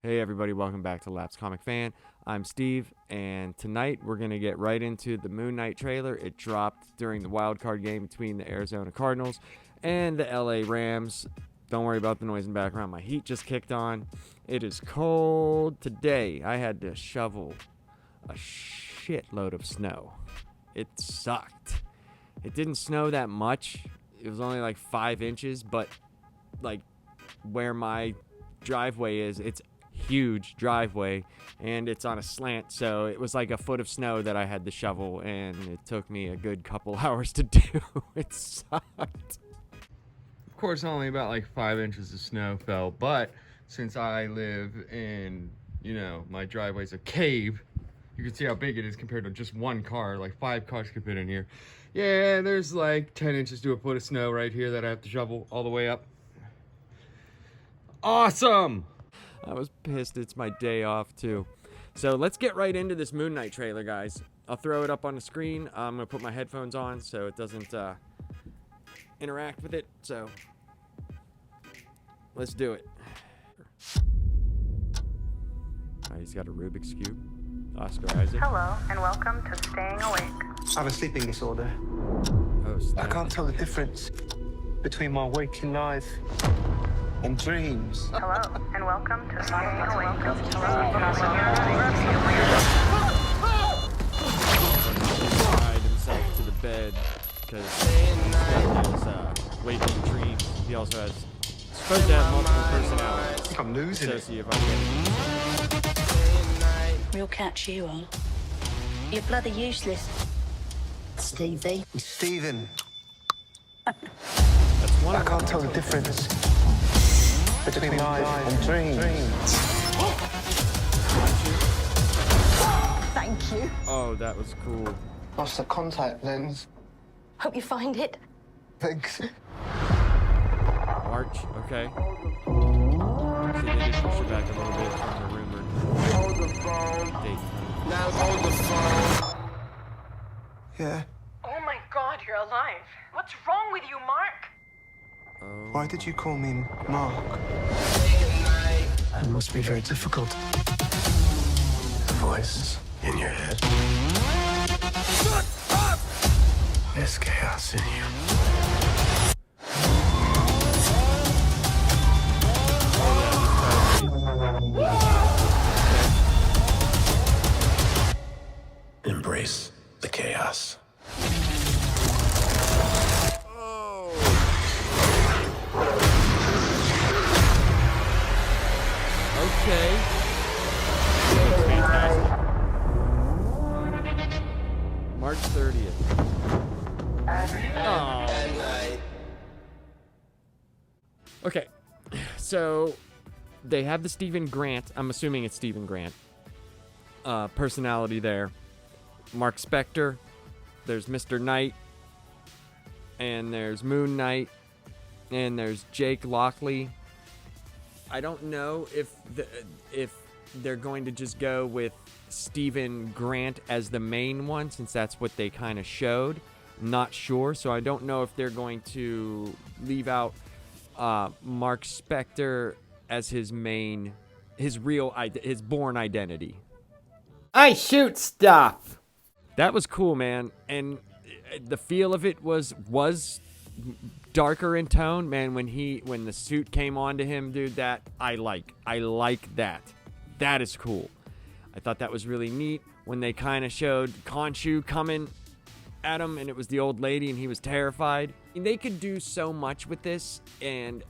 Hey everybody, welcome back to Laps Comic Fan. I'm Steve, and tonight we're going to get right into the Moon Knight trailer. It dropped during the wild card game between the Arizona Cardinals and the LA Rams. Don't worry about the noise in the background. My heat just kicked on. It is cold today. I had to shovel a shitload of snow. It sucked. It didn't snow that much. It was only like 5 inches, but like where my driveway is, it's huge driveway and it's on a slant, so it was like a foot of snow that I had to shovel, and it took me a good couple hours to do. It sucked. Of course, only about like 5 inches of snow fell, but since I live in, my driveway's a cave, you can see how big it is compared to just one car. Like 5 cars could fit in here. Yeah, there's like 10 inches to a foot of snow right here that I have to shovel all the way up. Awesome! I was pissed. It's my day off too. So let's get right into this Moon Knight trailer, guys. I'll throw it up on the screen. I'm gonna put my headphones on so it doesn't interact with it. So let's do it. He's got a Rubik's Cube. Oscar Isaac. Hello, and welcome to Staying Awake. I have a sleeping disorder. Oh, I snap. can't tell the difference between my waking life and dreams. Hello, and welcome to Staying Awake. Tied himself to the bed because his waking dreams. He also has supposed to have multiple I personalities. think I'm losing it. Sociopath identity. We'll catch you on. You're bloody useless, Stevie. Stephen, That's one I of can't them. tell the difference between life and dreams. Thank you. Oh, that was cool. Lost the contact lens. Hope you find it. Thanks. March, okay. See, they did push it back a little bit from the rumored date. Now hold the phone. Yeah. Oh my god, you're alive. What's wrong with you, Mark? Oh, Why did you call me Mark? That must be very difficult. The voice in your head. Shut up! There's chaos in you. Embrace the chaos. okay. Looks fantastic. March 30th. Oh. Okay, so they have the Stephen Grant. I'm assuming it's Stephen Grant. Personality there. Mark Spector. There's Mr. Knight. And there's Moon Knight. And there's Jake Lockley. I don't know if they're going to just go with Stephen Grant as the main one, since that's what they kind of showed. I'm not sure, so I don't know if they're going to leave out Mark Spector as his born identity. I shoot stuff. That was cool, man, and the feel of it was darker in tone, man. When the suit came onto him, dude, that I like that. That is cool. I thought that was really neat when they kind of showed Khonshu coming at him, and it was the old lady, and he was terrified. I mean, they could do so much with this, and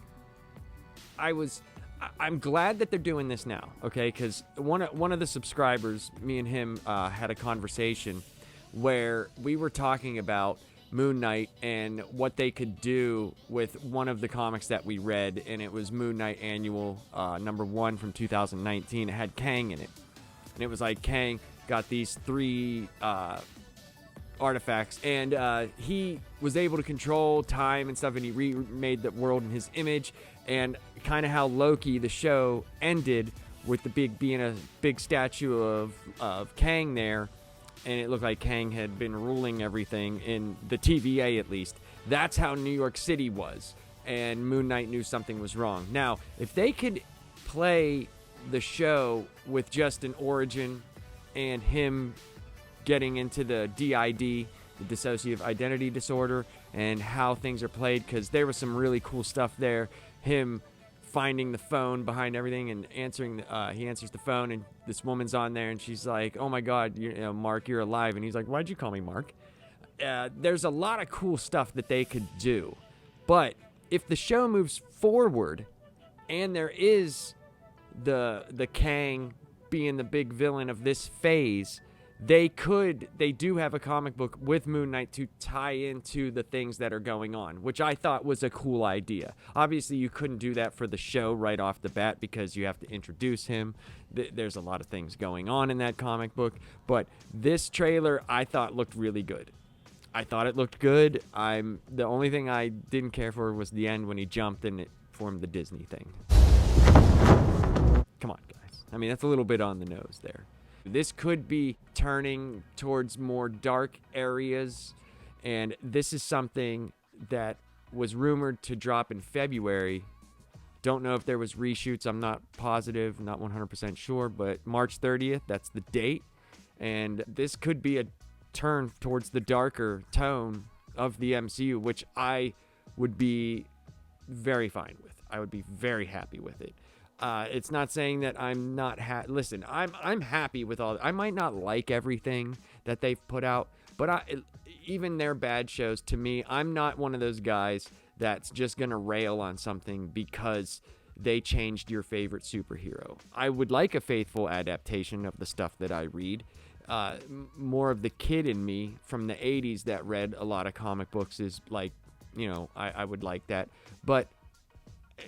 I'm glad that they're doing this now, okay? Because one of the subscribers, me and him, had a conversation where we were talking about Moon Knight and what they could do with one of the comics that we read, and it was Moon Knight Annual #1 from 2019. It had Kang in it, and it was like Kang got these 3 artifacts, and he was able to control time and stuff, and he remade the world in his image, and kind of how Loki, the show, ended with the being a big statue of Kang there, and it looked like Kang had been ruling everything in the TVA, at least. That's how New York City was, and Moon Knight knew something was wrong. Now, if they could play the show with just an origin and him getting into the D.I.D, the dissociative identity disorder, and how things are played, because there was some really cool stuff there. Him finding the phone behind everything and answering, he answers the phone, and this woman's on there, and she's like, oh my God, Mark, you're alive. And he's like, why'd you call me Mark? There's a lot of cool stuff that they could do. But if the show moves forward and there is the Kang being the big villain of this phase, they do have a comic book with Moon Knight to tie into the things that are going on, which I thought was a cool idea. Obviously, you couldn't do that for the show right off the bat because you have to introduce him. There's a lot of things going on in that comic book, but this trailer I thought looked really good. I thought it looked good. The only thing I didn't care for was the end when he jumped and it formed the Disney thing. Come on, guys. I mean, that's a little bit on the nose there. This could be turning towards more dark areas, and this is something that was rumored to drop in February. Don't know if there was reshoots. I'm not positive, not 100% sure, but March 30th, that's the date. And this could be a turn towards the darker tone of the MCU, which I would be very fine with. I would be very happy with it. It's not saying that I'm not listen, I'm happy with all. I might not like everything that they've put out, but even their bad shows, to me, I'm not one of those guys that's just gonna rail on something because they changed your favorite superhero. I would like a faithful adaptation of the stuff that I read. More of the kid in me from the 80s that read a lot of comic books is like, I would like that. But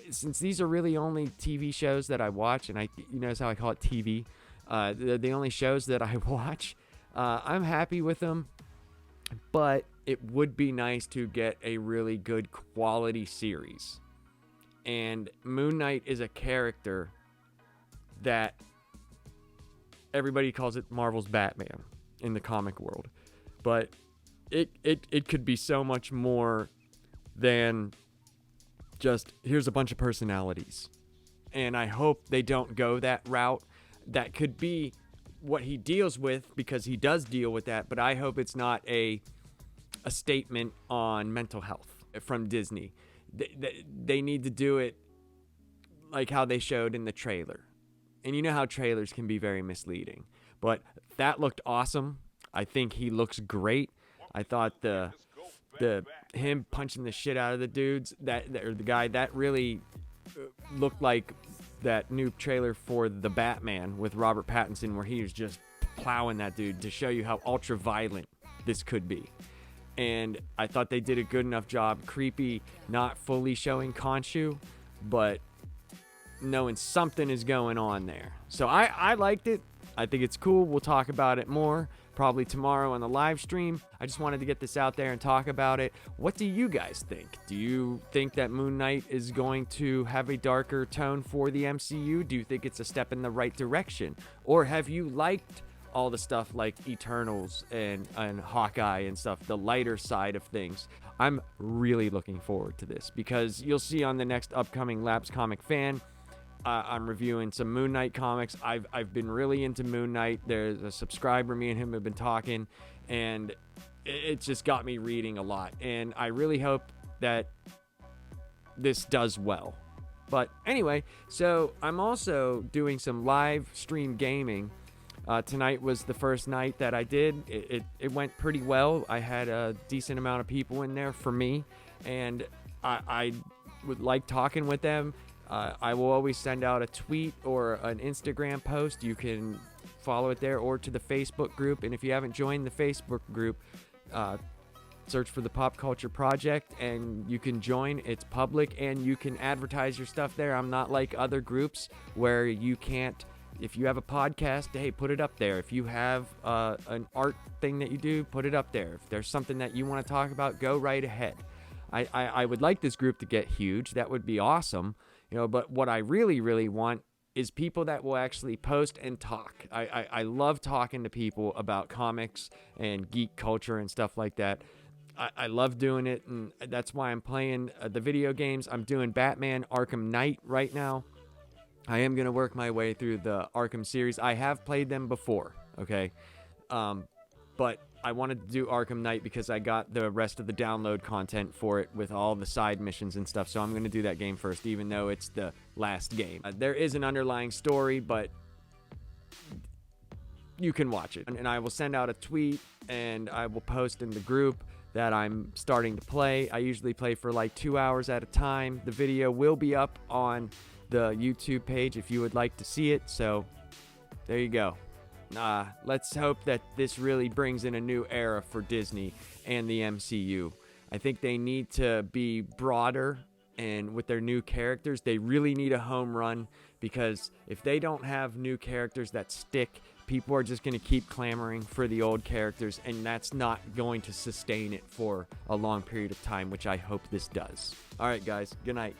since these are really only TV shows that I watch, and you notice how I call it TV, they're the only shows that I watch, I'm happy with them. But it would be nice to get a really good quality series. And Moon Knight is a character that everybody calls it Marvel's Batman in the comic world. But it could be so much more than just here's a bunch of personalities. And I hope they don't go that route. That could be what he deals with, because he does deal with that, but I hope it's not a statement on mental health from Disney. They need to do it like how they showed in the trailer. And you know how trailers can be very misleading. But that looked awesome. I think he looks great. I thought him punching the shit out of the dudes, or the guy, that really looked like that new trailer for The Batman with Robert Pattinson, where he was just plowing that dude to show you how ultra violent this could be. And I thought they did a good enough job. Creepy, not fully showing Khonshu, but knowing something is going on there. So I liked it. I think it's cool. We'll talk about it more probably tomorrow on the live stream. I just wanted to get this out there and talk about it. What do you guys think? Do you think that Moon Knight is going to have a darker tone for the MCU? Do you think it's a step in the right direction? Or have you liked all the stuff like Eternals and Hawkeye and stuff, the lighter side of things? I'm really looking forward to this, because you'll see on the next upcoming Labs Comic Fan, I'm reviewing some Moon Knight comics. I've been really into Moon Knight. There's a subscriber, me and him have been talking, and it just got me reading a lot. And I really hope that this does well. But anyway, so I'm also doing some live stream gaming. Tonight was the first night that I did. It went pretty well. I had a decent amount of people in there for me, and I would like talking with them. I will always send out a tweet or an Instagram post. You can follow it there, or to the Facebook group. And if you haven't joined the Facebook group, search for the Pop Culture Project and you can join. It's public and you can advertise your stuff there. I'm not like other groups where you can't. If you have a podcast, hey, put it up there. If you have an art thing that you do, put it up there. If there's something that you want to talk about, go right ahead. I would like this group to get huge. That would be awesome. But what I really, really want is people that will actually post and talk. I love talking to people about comics and geek culture and stuff like that. I love doing it, and that's why I'm playing the video games. I'm doing Batman Arkham Knight right now. I am going to work my way through the Arkham series. I have played them before, okay? But I wanted to do Arkham Knight because I got the rest of the download content for it with all the side missions and stuff. So I'm going to do that game first, even though it's the last game. There is an underlying story, but you can watch it. And I will send out a tweet and I will post in the group that I'm starting to play. I usually play for like 2 hours at a time. The video will be up on the YouTube page if you would like to see it. So there you go. Let's hope that this really brings in a new era for Disney and the MCU. I think they need to be broader, and with their new characters, they really need a home run, because if they don't have new characters that stick, people are just going to keep clamoring for the old characters, and that's not going to sustain it for a long period of time, which I hope this does. All right, guys, good night.